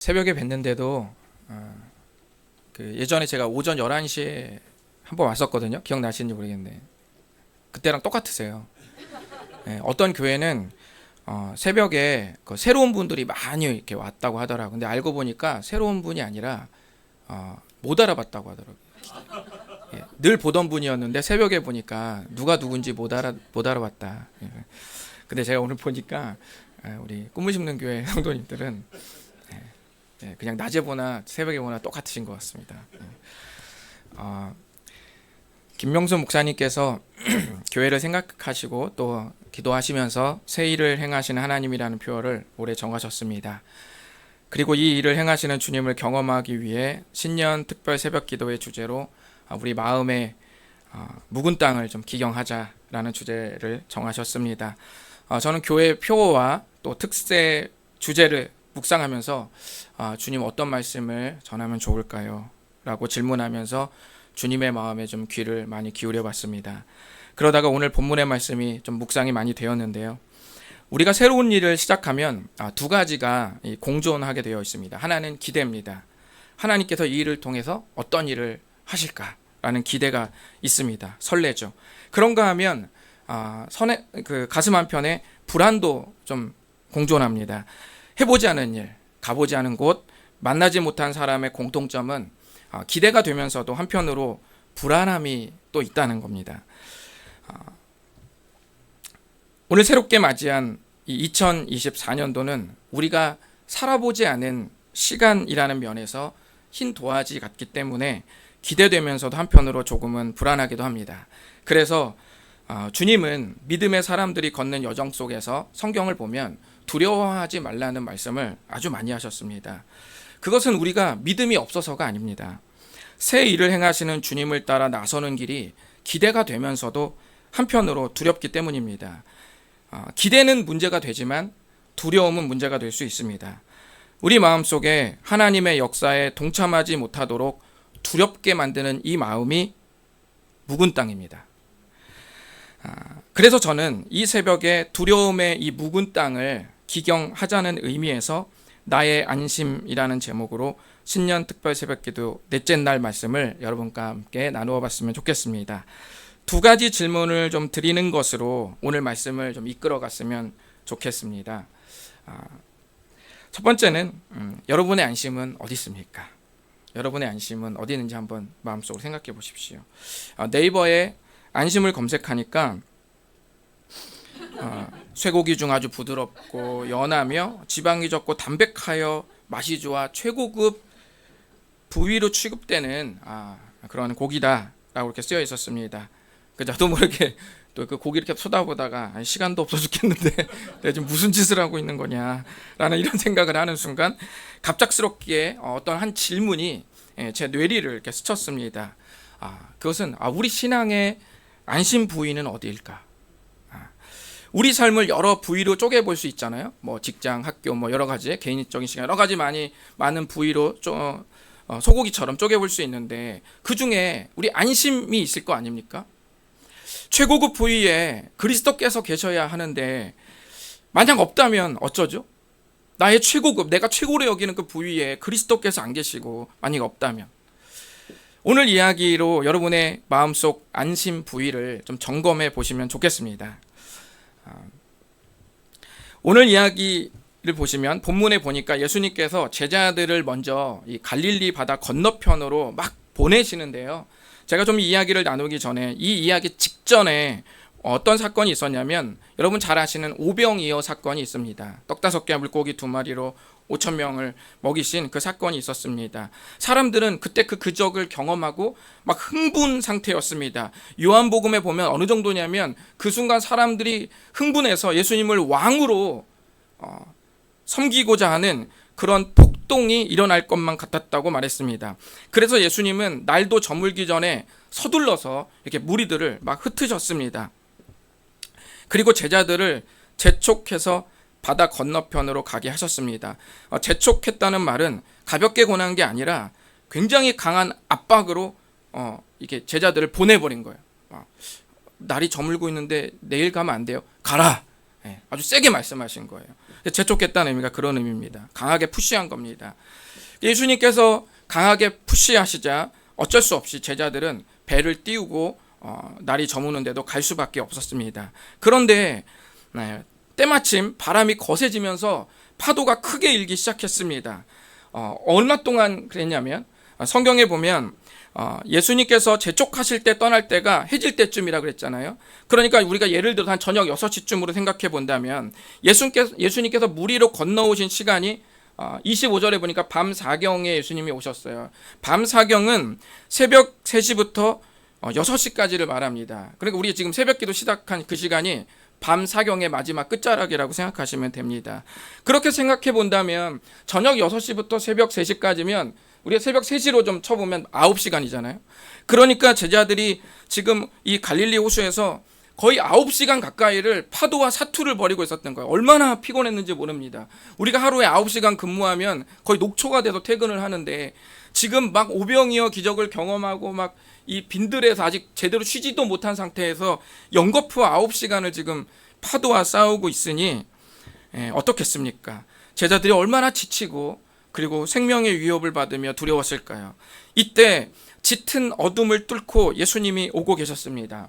새벽에 뵀는데도 예전에 제가 오전 11시에 한번 왔었거든요. 기억나시는지 모르겠는데 그때랑 똑같으세요. 어떤 교회는 새벽에 새로운 분들이 많이 이렇게 왔다고 하더라고요. 근데 알고 보니까 새로운 분이 아니라 못 알아봤다고 하더라고요. 늘 보던 분이었는데 새벽에 보니까 누가 누군지 못 알아봤다. 근데 제가 오늘 보니까 우리 꿈을 심는 교회 성도님들은 그냥 낮에 보나 새벽에 보나 똑같으신 것 같습니다. 김명수 목사님께서 교회를 생각하시고 또 기도하시면서 새 일을 행하시는 하나님이라는 표어를 올해 정하셨습니다. 그리고 이 일을 행하시는 주님을 경험하기 위해 신년 특별 새벽 기도의 주제로 우리 마음의 묵은 땅을 좀 기경하자라는 주제를 정하셨습니다. 저는 교회 표어와 또 특세 주제를 묵상하면서 주님 어떤 말씀을 전하면 좋을까요? 라고 질문하면서 주님의 마음에 좀 귀를 많이 기울여 봤습니다. 그러다가 오늘 본문의 말씀이 좀 묵상이 많이 되었는데요. 우리가 새로운 일을 시작하면 두 가지가 공존하게 되어 있습니다. 하나는 기대입니다. 하나님께서 이 일을 통해서 어떤 일을 하실까라는 기대가 있습니다. 설레죠. 그런가 하면 가슴 한편에 불안도 좀 공존합니다. 해보지 않은 일, 가보지 않은 곳, 만나지 못한 사람의 공통점은 기대가 되면서도 한편으로 불안함이 또 있다는 겁니다. 오늘 새롭게 맞이한 이 2024년도는 우리가 살아보지 않은 시간이라는 면에서 흰 도화지 같기 때문에 기대되면서도 한편으로 조금은 불안하기도 합니다. 그래서 주님은 믿음의 사람들이 걷는 여정 속에서 성경을 보면 두려워하지 말라는 말씀을 아주 많이 하셨습니다. 그것은 우리가 믿음이 없어서가 아닙니다. 새 일을 행하시는 주님을 따라 나서는 길이 기대가 되면서도 한편으로 두렵기 때문입니다. 기대는 문제가 되지만 두려움은 문제가 될 수 있습니다. 우리 마음속에 하나님의 역사에 동참하지 못하도록 두렵게 만드는 이 마음이 묵은 땅입니다. 그래서 저는 이 새벽에 두려움의 이 묵은 땅을 기경하자는 의미에서 나의 안심이라는 제목으로 신년 특별 새벽기도 넷째 날 말씀을 여러분과 함께 나누어 봤으면 좋겠습니다. 두 가지 질문을 좀 드리는 것으로 오늘 말씀을 좀 이끌어 갔으면 좋겠습니다. 첫 번째는 여러분의 안심은 어디 있습니까? 여러분의 안심은 어디 있는지 한번 마음속으로 생각해 보십시오. 네이버에 안심을 검색하니까 쇠고기 중 아주 부드럽고 연하며 지방이 적고 담백하여 맛이 좋아 최고급 부위로 취급되는 그런 고기다라고 이렇게 쓰여 있었습니다. 저도 모르게 또 그 고기 이렇게 쳐다보다가 시간도 없어 죽겠는데 내가 지금 무슨 짓을 하고 있는 거냐라는 이런 생각을 하는 순간 갑작스럽게 어떤 한 질문이 제 뇌리를 이렇게 스쳤습니다. 그것은 우리 신앙의 안심 부위는 어디일까? 우리 삶을 여러 부위로 쪼개볼 수 있잖아요. 직장, 학교, 여러 가지 개인적인 시간, 여러 가지 많은 부위로 소고기처럼 쪼개볼 수 있는데 그 중에 우리 안심이 있을 거 아닙니까? 최고급 부위에 그리스도께서 계셔야 하는데 만약 없다면 어쩌죠? 나의 최고급, 내가 최고로 여기는 그 부위에 그리스도께서 안 계시고 만약 없다면 오늘 이야기로 여러분의 마음속 안심 부위를 좀 점검해 보시면 좋겠습니다. 오늘 이야기를 보시면 본문에 보니까 예수님께서 제자들을 먼저 이 갈릴리 바다 건너편으로 막 보내시는데요. 제가 좀 이 이야기를 나누기 전에 이 이야기 직전에 어떤 사건이 있었냐면 여러분 잘 아시는 오병이어 사건이 있습니다. 떡 5개 물고기 2마리로 5,000명을 먹이신 그 사건이 있었습니다. 사람들은 그때 그 기적을 경험하고 막 흥분 상태였습니다. 요한복음에 보면 어느 정도냐면 그 순간 사람들이 흥분해서 예수님을 왕으로 섬기고자 하는 그런 폭동이 일어날 것만 같았다고 말했습니다. 그래서 예수님은 날도 저물기 전에 서둘러서 이렇게 무리들을 막 흩으셨습니다. 그리고 제자들을 재촉해서 바다 건너편으로 가게 하셨습니다. 재촉했다는 말은 가볍게 권한 게 아니라 굉장히 강한 압박으로 이게 제자들을 보내버린 거예요. 날이 저물고 있는데 내일 가면 안 돼요. 가라. 아주 세게 말씀하신 거예요. 재촉했다는 의미가 그런 의미입니다. 강하게 푸시한 겁니다. 예수님께서 강하게 푸시하시자 어쩔 수 없이 제자들은 배를 띄우고 날이 저무는데도 갈 수밖에 없었습니다. 그런데 때마침 바람이 거세지면서 파도가 크게 일기 시작했습니다. 얼마 동안 그랬냐면 성경에 보면 예수님께서 재촉하실 때 떠날 때가 해질 때쯤이라 그랬잖아요. 그러니까 우리가 예를 들어 한 저녁 6시쯤으로 생각해 본다면 예수님께서 물 위로 건너오신 시간이 25절에 보니까 밤 사경에 예수님이 오셨어요. 밤 사경은 새벽 3시부터 6시까지를 말합니다. 그러니까 우리 지금 새벽기도 시작한 그 시간이 밤 사경의 마지막 끝자락이라고 생각하시면 됩니다. 그렇게 생각해 본다면 저녁 6시부터 새벽 3시까지면 우리가 새벽 3시로 좀 쳐보면 9시간이잖아요. 그러니까 제자들이 지금 이 갈릴리 호수에서 거의 9시간 가까이를 파도와 사투를 벌이고 있었던 거예요. 얼마나 피곤했는지 모릅니다. 우리가 하루에 9시간 근무하면 거의 녹초가 돼서 퇴근을 하는데 지금 막 오병이어 기적을 경험하고 막 이 빈들에서 아직 제대로 쉬지도 못한 상태에서 연거푸 9시간을 지금 파도와 싸우고 있으니 어떻겠습니까? 제자들이 얼마나 지치고 그리고 생명의 위협을 받으며 두려웠을까요? 이때 짙은 어둠을 뚫고 예수님이 오고 계셨습니다.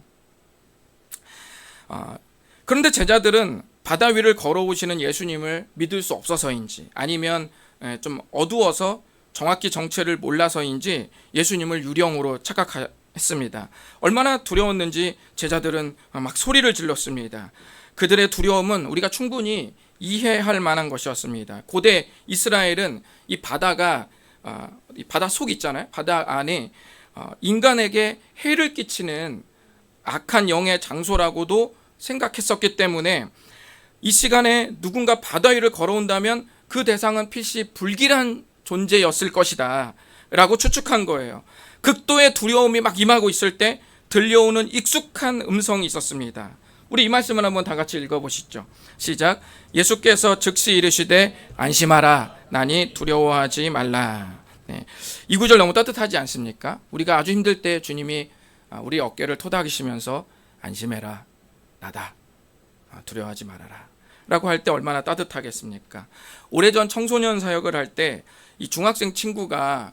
그런데 제자들은 바다 위를 걸어오시는 예수님을 믿을 수 없어서인지 아니면 좀 어두워서 정확히 정체를 몰라서인지 예수님을 유령으로 착각했습니다. 얼마나 두려웠는지 제자들은 막 소리를 질렀습니다. 그들의 두려움은 우리가 충분히 이해할 만한 것이었습니다. 고대 이스라엘은 이 바다가 이 바다 속 있잖아요. 바다 안에 인간에게 해를 끼치는 악한 영의 장소라고도 생각했었기 때문에 이 시간에 누군가 바다 위를 걸어온다면 그 대상은 필시 불길한 존재였을 것이다 라고 추측한 거예요. 극도의 두려움이 막 임하고 있을 때 들려오는 익숙한 음성이 있었습니다. 우리 이 말씀을 한번 다 같이 읽어보시죠. 시작. 예수께서 즉시 이르시되 안심하라 나니 두려워하지 말라. 이 구절 너무 따뜻하지 않습니까? 우리가 아주 힘들 때 주님이 우리 어깨를 토닥이시면서 안심해라 나다 두려워하지 말아라 라고 할 때 얼마나 따뜻하겠습니까? 오래전 청소년 사역을 할 때 이 중학생 친구가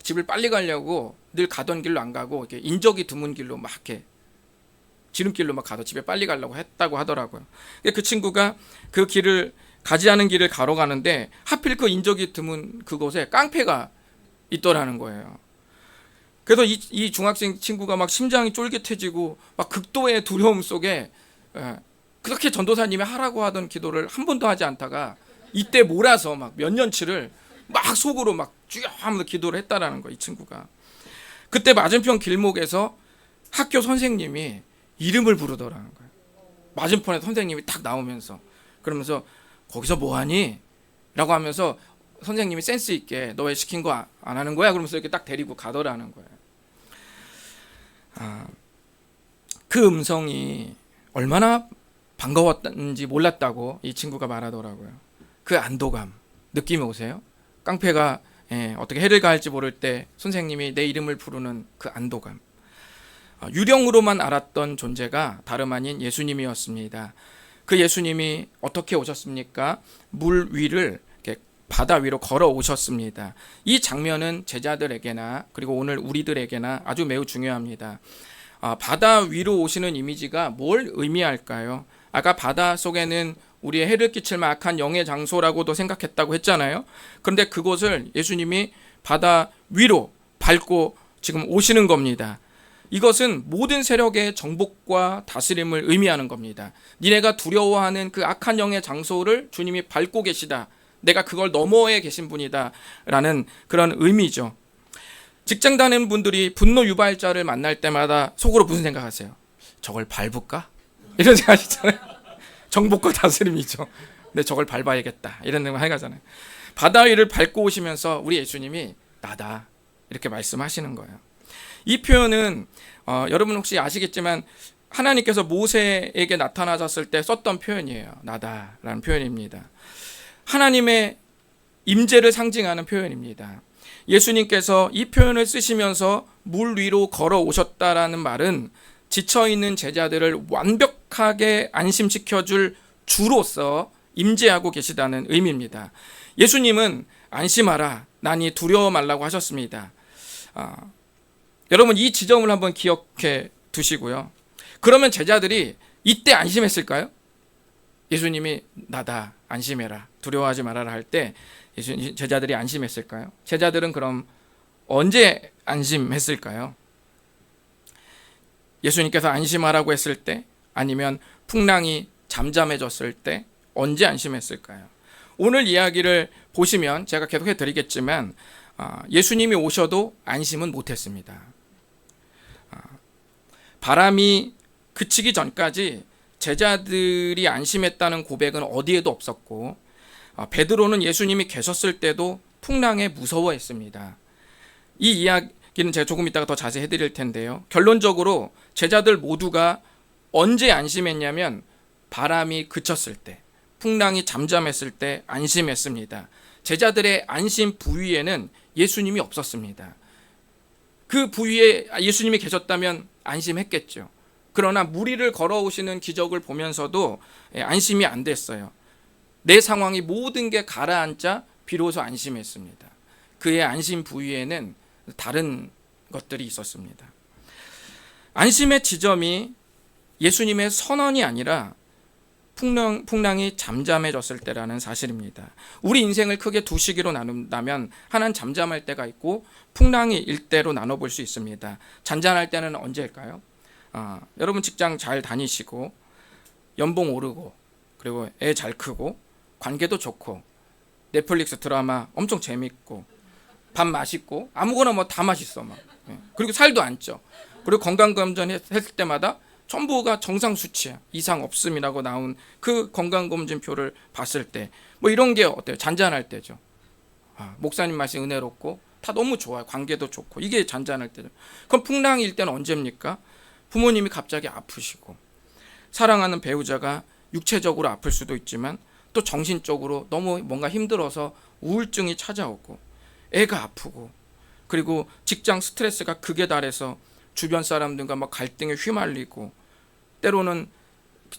집을 빨리 가려고 늘 가던 길로 안 가고 이렇게 인적이 드문 길로 막 이렇게 지름길로 막 가서 집에 빨리 가려고 했다고 하더라고요. 그 친구가 그 길을 가지 않은 길을 가러 가는데 하필 그 인적이 드문 그곳에 깡패가 있더라는 거예요. 그래서 이 중학생 친구가 막 심장이 쫄깃해지고 막 극도의 두려움 속에 그렇게 전도사님이 하라고 하던 기도를 한 번도 하지 않다가 이때 몰아서 막 몇 년치를 막 속으로 막 쭉 하면서 기도를 했다라는 거예요. 이 친구가. 그때 맞은편 길목에서 학교 선생님이 이름을 부르더라는 거예요. 맞은편에 선생님이 딱 나오면서 그러면서 거기서 뭐하니? 라고 하면서 선생님이 센스 있게 너 왜 시킨 거 안 하는 거야? 그러면서 이렇게 딱 데리고 가더라는 거예요. 그 음성이 얼마나 반가웠는지 몰랐다고 이 친구가 말하더라고요. 그 안도감 느낌이 오세요? 깡패가 어떻게 해를 가할지 모를 때 선생님이 내 이름을 부르는 그 안도감. 유령으로만 알았던 존재가 다름 아닌 예수님이었습니다. 그 예수님이 어떻게 오셨습니까? 물 위를 바다 위로 걸어 오셨습니다. 이 장면은 제자들에게나 그리고 오늘 우리들에게나 아주 매우 중요합니다. 바다 위로 오시는 이미지가 뭘 의미할까요? 아까 바다 속에는 우리의 해를 끼칠 만한 악한 영의 장소라고도 생각했다고 했잖아요. 그런데 그곳을 예수님이 바다 위로 밟고 지금 오시는 겁니다. 이것은 모든 세력의 정복과 다스림을 의미하는 겁니다. 니네가 두려워하는 그 악한 영의 장소를 주님이 밟고 계시다. 내가 그걸 너머에 계신 분이다 라는 그런 의미죠. 직장 다니는 분들이 분노 유발자를 만날 때마다 속으로 무슨 생각하세요? 저걸 밟을까? 이런 생각이잖아요. 정복과 다스림이죠. 근데 저걸 밟아야겠다 이런 생각 해가잖아요. 바다 위를 밟고 오시면서 우리 예수님이 나다 이렇게 말씀하시는 거예요. 이 표현은 여러분 혹시 아시겠지만 하나님께서 모세에게 나타나셨을 때 썼던 표현이에요. 나다라는 표현입니다. 하나님의 임재를 상징하는 표현입니다. 예수님께서 이 표현을 쓰시면서 물 위로 걸어오셨다라는 말은 지쳐있는 제자들을 완벽하게 안심시켜줄 주로서 임재하고 계시다는 의미입니다. 예수님은 안심하라, 나니 두려워 말라고 하셨습니다. 여러분 이 지점을 한번 기억해 두시고요. 그러면 제자들이 이때 안심했을까요? 예수님이 나다, 안심해라, 두려워하지 말아라 할 때 제자들이 안심했을까요? 제자들은 그럼 언제 안심했을까요? 예수님께서 안심하라고 했을 때, 아니면 풍랑이 잠잠해졌을 때, 언제 안심했을까요? 오늘 이야기를 보시면 제가 계속해 드리겠지만 예수님이 오셔도 안심은 못했습니다. 바람이 그치기 전까지 제자들이 안심했다는 고백은 어디에도 없었고, 베드로는 예수님이 계셨을 때도 풍랑에 무서워했습니다. 이 이야기는 제가 조금 이따가 더 자세히 해드릴 텐데요. 결론적으로 제자들 모두가 언제 안심했냐면 바람이 그쳤을 때, 풍랑이 잠잠했을 때 안심했습니다. 제자들의 안심 부위에는 예수님이 없었습니다. 그 부위에 예수님이 계셨다면 안심했겠죠. 그러나 무리를 걸어오시는 기적을 보면서도 안심이 안 됐어요. 내 상황이 모든 게 가라앉자 비로소 안심했습니다. 그의 안심 부위에는 다른 것들이 있었습니다. 안심의 지점이 예수님의 선언이 아니라 풍랑이 잠잠해졌을 때라는 사실입니다. 우리 인생을 크게 두 시기로 나눈다면 하나는 잠잠할 때가 있고 풍랑이 일 때로 나눠볼 수 있습니다. 잔잔할 때는 언제일까요? 여러분 직장 잘 다니시고 연봉 오르고 그리고 애 잘 크고 관계도 좋고 넷플릭스 드라마 엄청 재밌고 밥 맛있고 아무거나 뭐 다 맛있어 막. 그리고 살도 안 쪄. 그리고 건강검진 했을 때마다 전부가 정상 수치야, 이상 없음이라고 나온 그 건강검진표를 봤을 때 뭐 이런 게 어때요? 잔잔할 때죠. 목사님 말씀 은혜롭고 다 너무 좋아요. 관계도 좋고 이게 잔잔할 때죠. 그럼 풍랑일 때는 언제입니까? 부모님이 갑자기 아프시고 사랑하는 배우자가 육체적으로 아플 수도 있지만 또 정신적으로 너무 뭔가 힘들어서 우울증이 찾아오고 애가 아프고 그리고 직장 스트레스가 극에 달해서 주변 사람들과 막 갈등에 휘말리고 때로는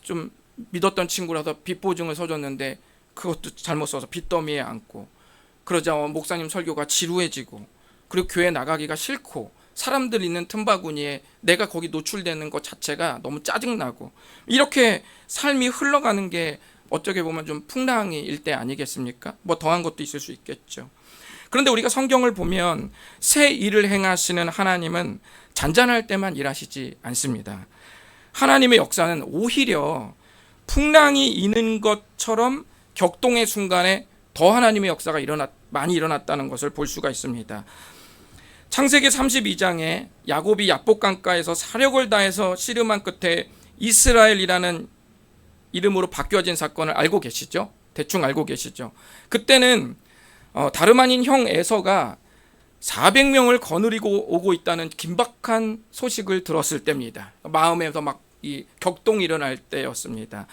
좀 믿었던 친구라서 빚보증을 서줬는데 그것도 잘못 써서 빚더미에 앉고 그러자 목사님 설교가 지루해지고 그리고 교회 나가기가 싫고 사람들 있는 틈바구니에 내가 거기 노출되는 것 자체가 너무 짜증나고 이렇게 삶이 흘러가는 게 어떻게 보면 좀 풍랑일 때 아니겠습니까? 뭐 더한 것도 있을 수 있겠죠. 그런데 우리가 성경을 보면 새 일을 행하시는 하나님은 잔잔할 때만 일하시지 않습니다. 하나님의 역사는 오히려 풍랑이 있는 것처럼 격동의 순간에 더 하나님의 역사가 많이 일어났다는 것을 볼 수가 있습니다. 창세기 32장에 야곱이 야복강가에서 사력을 다해서 씨름한 끝에 이스라엘이라는 이름으로 바뀌어진 사건을 알고 계시죠? 대충 알고 계시죠? 그때는 다름 아닌 형 에서가 400명을 거느리고 오고 있다는 긴박한 소식을 들었을 때입니다. 마음에서 막 이 격동이 일어날 때였습니다.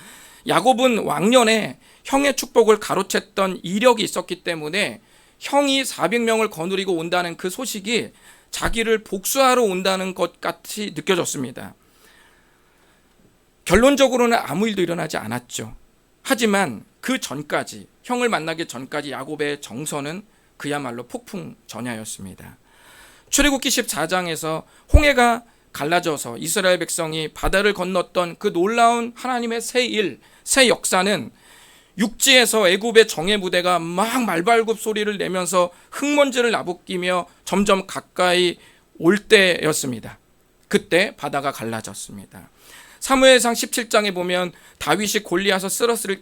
야곱은 왕년에 형의 축복을 가로챘던 이력이 있었기 때문에 형이 400명을 거느리고 온다는 그 소식이 자기를 복수하러 온다는 것 같이 느껴졌습니다. 결론적으로는 아무 일도 일어나지 않았죠. 하지만 그 전까지, 형을 만나기 전까지 야곱의 정서는 그야말로 폭풍 전야였습니다. 출애굽기 14장에서 홍해가 갈라져서 이스라엘 백성이 바다를 건넜던 그 놀라운 하나님의 새 일, 새 역사는 육지에서 애굽의 정예 부대가 막 말발굽 소리를 내면서 흙먼지를 나부끼며 점점 가까이 올 때였습니다. 그때 바다가 갈라졌습니다. 사무엘상 17장에 보면 다윗이 골리앗을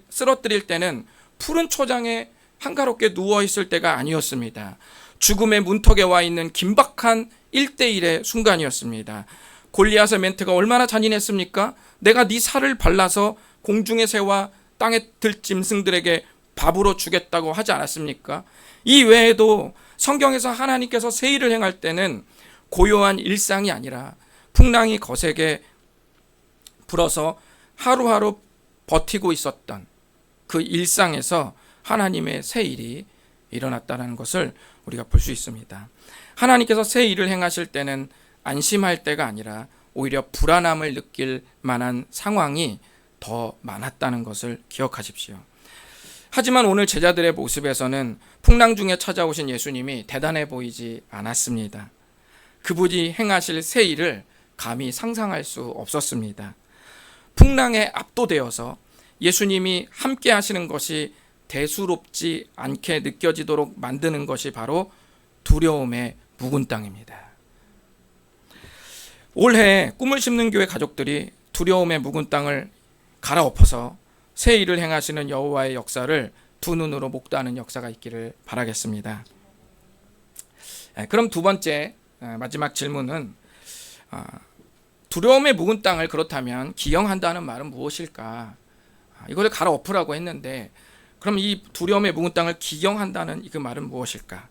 쓰러뜨릴 때는 푸른 초장에 한가롭게 누워있을 때가 아니었습니다. 죽음의 문턱에 와 있는 긴박한 1대1의 순간이었습니다. 골리앗의 멘트가 얼마나 잔인했습니까? 내가 네 살을 발라서 공중의 새와 땅에 들 짐승들에게 밥으로 주겠다고 하지 않았습니까? 이 외에도 성경에서 하나님께서 새 일을 행할 때는 고요한 일상이 아니라 풍랑이 거세게 불어서 하루하루 버티고 있었던 그 일상에서 하나님의 새 일이 일어났다는 것을 우리가 볼 수 있습니다. 하나님께서 새 일을 행하실 때는 안심할 때가 아니라 오히려 불안함을 느낄 만한 상황이 더 많았다는 것을 기억하십시오. 하지만 오늘 제자들의 모습에서는 풍랑 중에 찾아오신 예수님이 대단해 보이지 않았습니다. 그분이 행하실 새 일을 감히 상상할 수 없었습니다. 풍랑에 압도되어서 예수님이 함께 하시는 것이 대수롭지 않게 느껴지도록 만드는 것이 바로 두려움의 묵은 땅입니다. 올해 꿈을 심는 교회 가족들이 두려움의 묵은 땅을 갈아엎어서 새 일을 행하시는 여호와의 역사를 두 눈으로 목도하는 역사가 있기를 바라겠습니다. 그럼 두 번째 마지막 질문은 두려움의 묵은 땅을 그렇다면 기영한다는 말은 무엇일까? 이걸 갈아엎으라고 했는데 그럼 이 두려움의 묵은 땅을 기경한다는 그 말은 무엇일까?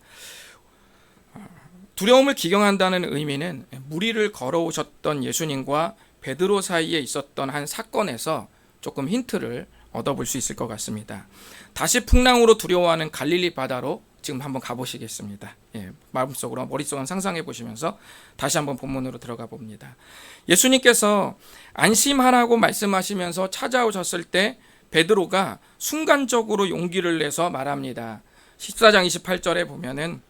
두려움을 기경한다는 의미는 무리를 걸어오셨던 예수님과 베드로 사이에 있었던 한 사건에서 조금 힌트를 얻어볼 수 있을 것 같습니다. 다시 풍랑으로 두려워하는 갈릴리 바다로 지금 한번 가보시겠습니다. 마음속으로 머릿속으로 상상해 보시면서 다시 한번 본문으로 들어가 봅니다. 예수님께서 안심하라고 말씀하시면서 찾아오셨을 때 베드로가 순간적으로 용기를 내서 말합니다. 14장 28절에 보면은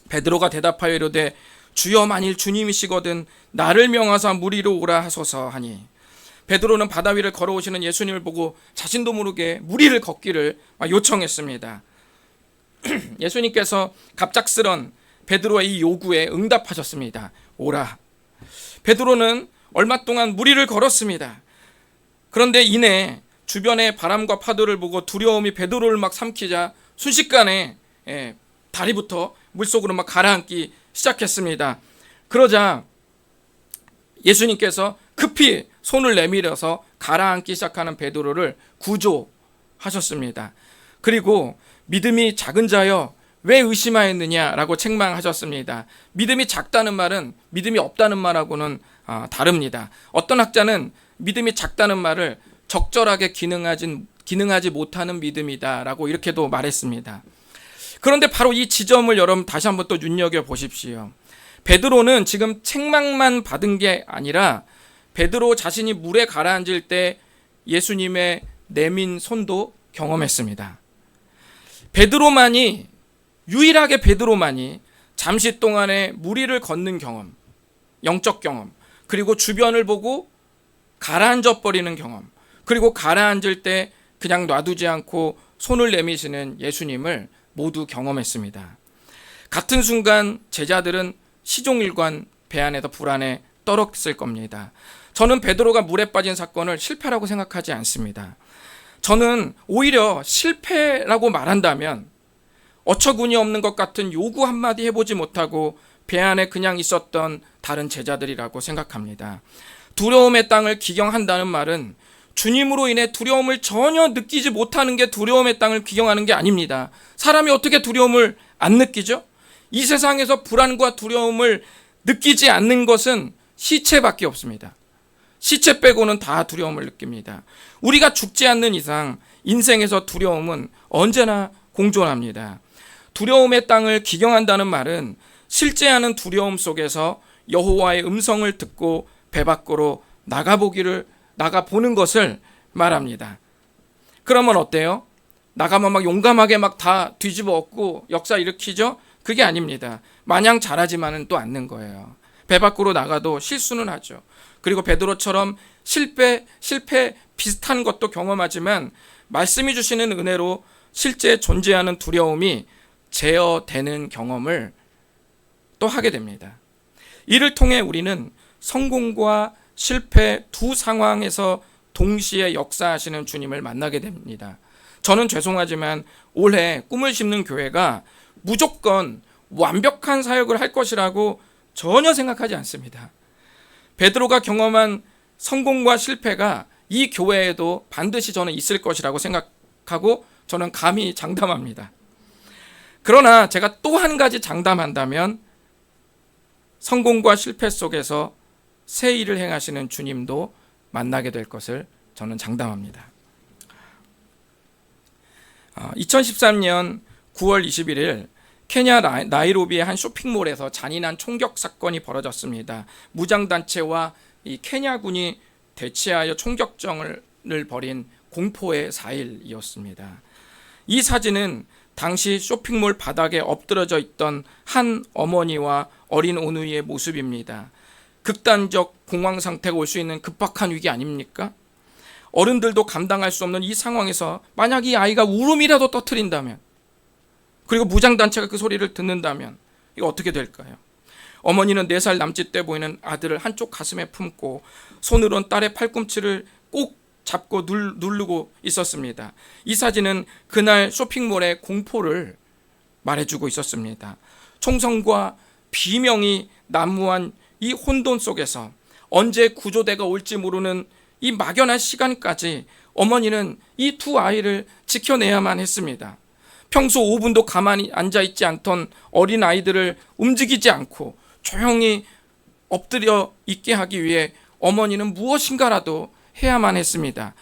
베드로가 대답하여 이르되 주여 만일 주님이시거든 나를 명하사 물 위로 오라 하소서 하니 베드로는 바다 위를 걸어오시는 예수님을 보고 자신도 모르게 물 위를 걷기를 요청했습니다. 예수님께서 갑작스런 베드로의 이 요구에 응답하셨습니다. 오라. 베드로는 얼마 동안 물 위를 걸었습니다. 그런데 이내 주변의 바람과 파도를 보고 두려움이 베드로를 막 삼키자 순식간에 다리부터 물속으로 막 가라앉기 시작했습니다. 그러자 예수님께서 급히 손을 내밀어서 가라앉기 시작하는 베드로를 구조하셨습니다. 그리고 믿음이 작은 자여 왜 의심하였느냐라고 책망하셨습니다. 믿음이 작다는 말은 믿음이 없다는 말하고는 다릅니다. 어떤 학자는 믿음이 작다는 말을 적절하게 기능하지 못하는 믿음이다라고 이렇게도 말했습니다. 그런데 바로 이 지점을 여러분 다시 한번 또 눈여겨보십시오. 베드로는 지금 책망만 받은 게 아니라 베드로 자신이 물에 가라앉을 때 예수님의 내민 손도 경험했습니다. 유일하게 베드로만이 잠시 동안의 물 위를 걷는 경험, 영적 경험, 그리고 주변을 보고 가라앉아 버리는 경험, 그리고 가라앉을 때 그냥 놔두지 않고 손을 내미시는 예수님을 모두 경험했습니다. 같은 순간 제자들은 시종일관 배 안에서 불안에 떨었을 겁니다. 저는 베드로가 물에 빠진 사건을 실패라고 생각하지 않습니다. 저는 오히려 실패라고 말한다면 어처구니 없는 것 같은 요구 한마디 해보지 못하고 배 안에 그냥 있었던 다른 제자들이라고 생각합니다. 두려움의 땅을 기경한다는 말은 주님으로 인해 두려움을 전혀 느끼지 못하는 게 두려움의 땅을 기경하는 게 아닙니다. 사람이 어떻게 두려움을 안 느끼죠? 이 세상에서 불안과 두려움을 느끼지 않는 것은 시체밖에 없습니다. 시체 빼고는 다 두려움을 느낍니다. 우리가 죽지 않는 이상 인생에서 두려움은 언제나 공존합니다. 두려움의 땅을 기경한다는 말은 실제하는 두려움 속에서 여호와의 음성을 듣고 배 밖으로 나가보는 것을 말합니다. 그러면 어때요? 나가면 막 용감하게 막 다 뒤집어 엎고 역사 일으키죠? 그게 아닙니다. 마냥 잘하지만은 또 않는 거예요. 배 밖으로 나가도 실수는 하죠. 그리고 베드로처럼 실패 비슷한 것도 경험하지만 말씀이 주시는 은혜로 실제 존재하는 두려움이 제어되는 경험을 또 하게 됩니다. 이를 통해 우리는 성공과 실패 두 상황에서 동시에 역사하시는 주님을 만나게 됩니다. 저는 죄송하지만 올해 꿈을 심는 교회가 무조건 완벽한 사역을 할 것이라고 전혀 생각하지 않습니다. 베드로가 경험한 성공과 실패가 이 교회에도 반드시 저는 있을 것이라고 생각하고 저는 감히 장담합니다. 그러나 제가 또 한 가지 장담한다면 성공과 실패 속에서 새 일을 행하시는 주님도 만나게 될 것을 저는 장담합니다. 2013년 9월 21일 케냐 나이로비의 한 쇼핑몰에서 잔인한 총격 사건이 벌어졌습니다. 무장단체와 이 케냐군이 대치하여 총격전을 벌인 공포의 4일이었습니다. 이 사진은 당시 쇼핑몰 바닥에 엎드러져 있던 한 어머니와 어린 오누이의 모습입니다. 극단적 공황 상태가 올 수 있는 급박한 위기 아닙니까? 어른들도 감당할 수 없는 이 상황에서 만약 이 아이가 울음이라도 터뜨린다면, 그리고 무장단체가 그 소리를 듣는다면 이거 어떻게 될까요? 어머니는 4살 남짓 때 보이는 아들을 한쪽 가슴에 품고 손으로는 딸의 팔꿈치를 꼭 잡고 누르고 있었습니다. 이 사진은 그날 쇼핑몰의 공포를 말해주고 있었습니다. 총성과 비명이 난무한 이 혼돈 속에서 언제 구조대가 올지 모르는 이 막연한 시간까지 어머니는 이 두 아이를 지켜내야만 했습니다. 평소 5분도 가만히 앉아있지 않던 어린 아이들을 움직이지 않고 조용히 엎드려 있게 하기 위해 어머니는 무엇인가라도 해야만 했습니다.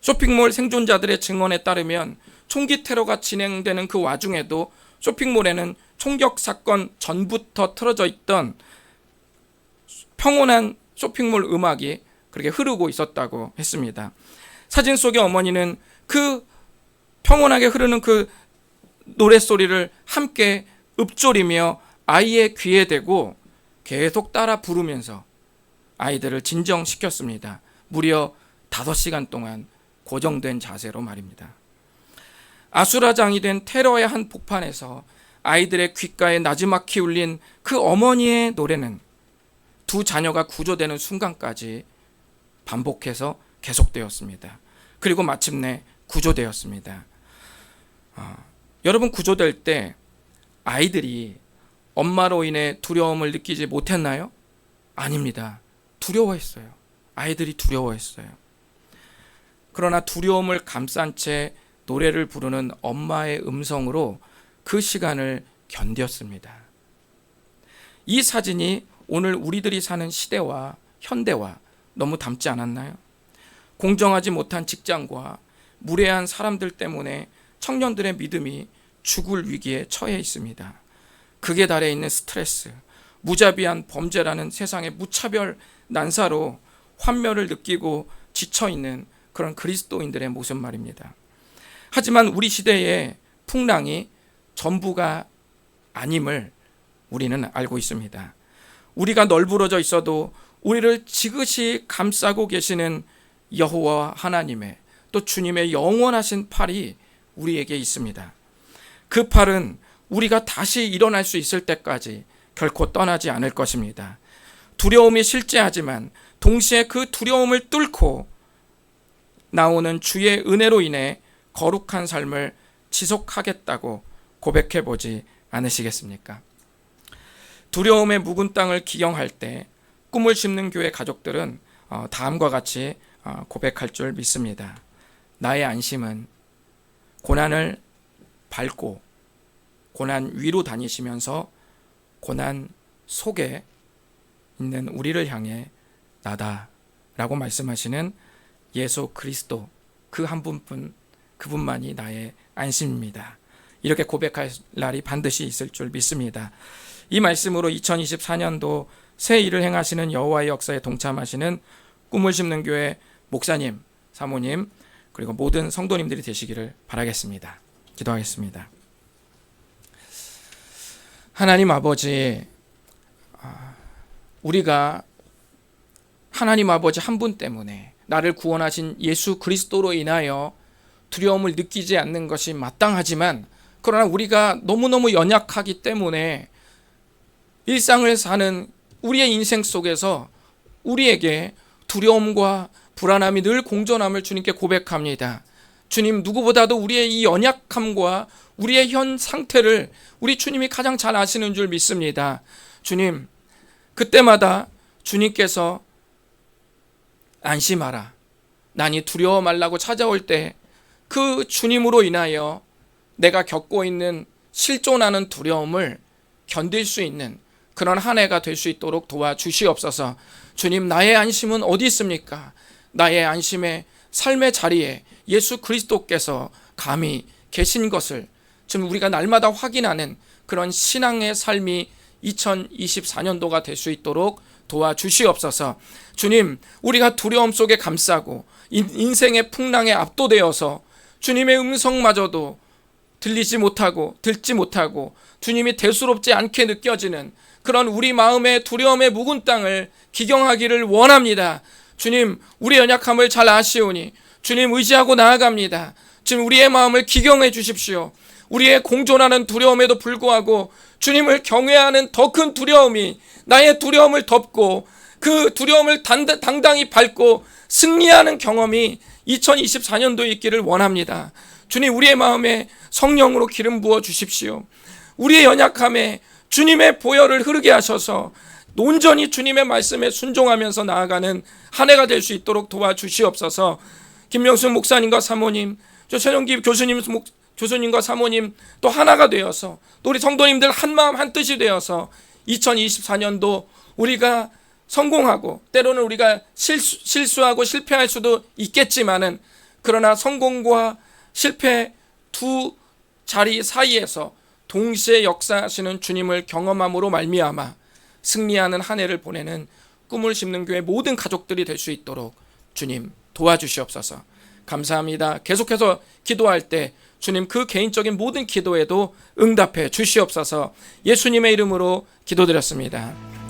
쇼핑몰 생존자들의 증언에 따르면 총기 테러가 진행되는 그 와중에도 쇼핑몰에는 총격 사건 전부터 틀어져 있던 평온한 쇼핑몰 음악이 그렇게 흐르고 있었다고 했습니다. 사진 속의 어머니는 그 평온하게 흐르는 그 노랫소리를 함께 읊조리며 아이의 귀에 대고 계속 따라 부르면서 아이들을 진정시켰습니다. 무려 5시간 동안 고정된 자세로 말입니다. 아수라장이 된 테러의 한 복판에서 아이들의 귓가에 나지막히 울린 그 어머니의 노래는 두 자녀가 구조되는 순간까지 반복해서 계속되었습니다. 그리고 마침내 구조되었습니다. 여러분, 구조될 때 아이들이 엄마로 인해 두려움을 느끼지 못했나요? 아닙니다. 두려워했어요. 아이들이 두려워했어요. 그러나 두려움을 감싼 채 노래를 부르는 엄마의 음성으로 그 시간을 견뎠습니다. 이 사진이 오늘 우리들이 사는 시대와 현대와 너무 닮지 않았나요? 공정하지 못한 직장과 무례한 사람들 때문에 청년들의 믿음이 죽을 위기에 처해 있습니다. 극에 달해 있는 스트레스, 무자비한 범죄라는 세상의 무차별 난사로 환멸을 느끼고 지쳐있는 그런 그리스도인들의 모습 말입니다. 하지만 우리 시대의 풍랑이 전부가 아님을 우리는 알고 있습니다. 우리가 널브러져 있어도 우리를 지그시 감싸고 계시는 여호와 하나님의, 또 주님의 영원하신 팔이 우리에게 있습니다. 그 팔은 우리가 다시 일어날 수 있을 때까지 결코 떠나지 않을 것입니다. 두려움이 실제하지만 동시에 그 두려움을 뚫고 나오는 주의 은혜로 인해 거룩한 삶을 지속하겠다고 고백해보지 않으시겠습니까? 두려움의 묵은 땅을 기경할 때 꿈을 심는 교회 가족들은 다음과 같이 고백할 줄 믿습니다. 나의 안심은 고난을 밟고 고난 위로 다니시면서 고난 속에 있는 우리를 향해 나다 라고 말씀하시는 예수 그리스도, 그 한 분뿐, 그분만이 나의 안심입니다. 이렇게 고백할 날이 반드시 있을 줄 믿습니다. 이 말씀으로 2024년도 새 일을 행하시는 여호와의 역사에 동참하시는 꿈을 심는 교회 목사님, 사모님, 그리고 모든 성도님들이 되시기를 바라겠습니다. 기도하겠습니다. 하나님 아버지, 우리가 하나님 아버지 한 분 때문에 나를 구원하신 예수 그리스도로 인하여 두려움을 느끼지 않는 것이 마땅하지만, 그러나 우리가 너무너무 연약하기 때문에 일상을 사는 우리의 인생 속에서 우리에게 두려움과 불안함이 늘 공존함을 주님께 고백합니다. 주님, 누구보다도 우리의 이 연약함과 우리의 현 상태를 우리 주님이 가장 잘 아시는 줄 믿습니다. 주님, 그때마다 주님께서 안심하라, 난이 두려워 말라고 찾아올 때 그 주님으로 인하여 내가 겪고 있는 실존하는 두려움을 견딜 수 있는 그런 한 해가 될 수 있도록 도와주시옵소서. 주님, 나의 안심은 어디 있습니까? 나의 안심의 삶의 자리에 예수 그리스도께서 감히 계신 것을 지금 우리가 날마다 확인하는 그런 신앙의 삶이 2024년도가 될 수 있도록 도와주시옵소서. 주님, 우리가 두려움 속에 감싸고 인생의 풍랑에 압도되어서 주님의 음성마저도 들리지 못하고 듣지 못하고 주님이 대수롭지 않게 느껴지는 그런 우리 마음의 두려움의 묵은 땅을 기경하기를 원합니다. 주님, 우리 연약함을 잘 아시오니 주님 의지하고 나아갑니다. 지금 우리의 마음을 기경해 주십시오. 우리의 공존하는 두려움에도 불구하고 주님을 경외하는 더 큰 두려움이 나의 두려움을 덮고 그 두려움을 당당히 밟고 승리하는 경험이 2024년도에 있기를 원합니다. 주님, 우리의 마음에 성령으로 기름 부어 주십시오. 우리의 연약함에 주님의 보혈을 흐르게 하셔서 온전히 주님의 말씀에 순종하면서 나아가는 한 해가 될 수 있도록 도와주시옵소서. 김명순 목사님과 사모님, 최영기 교수님과 사모님 또 하나가 되어서 또 우리 성도님들 한마음 한뜻이 되어서 2024년도 우리가 성공하고 때로는 우리가 실수하고 실패할 수도 있겠지만은 그러나 성공과 실패 두 자리 사이에서 동시에 역사하시는 주님을 경험함으로 말미암아 승리하는 한 해를 보내는 꿈을 심는 교회 모든 가족들이 될 수 있도록 주님 도와주시옵소서. 감사합니다. 계속해서 기도할 때 주님 그 개인적인 모든 기도에도 응답해 주시옵소서. 예수님의 이름으로 기도드렸습니다.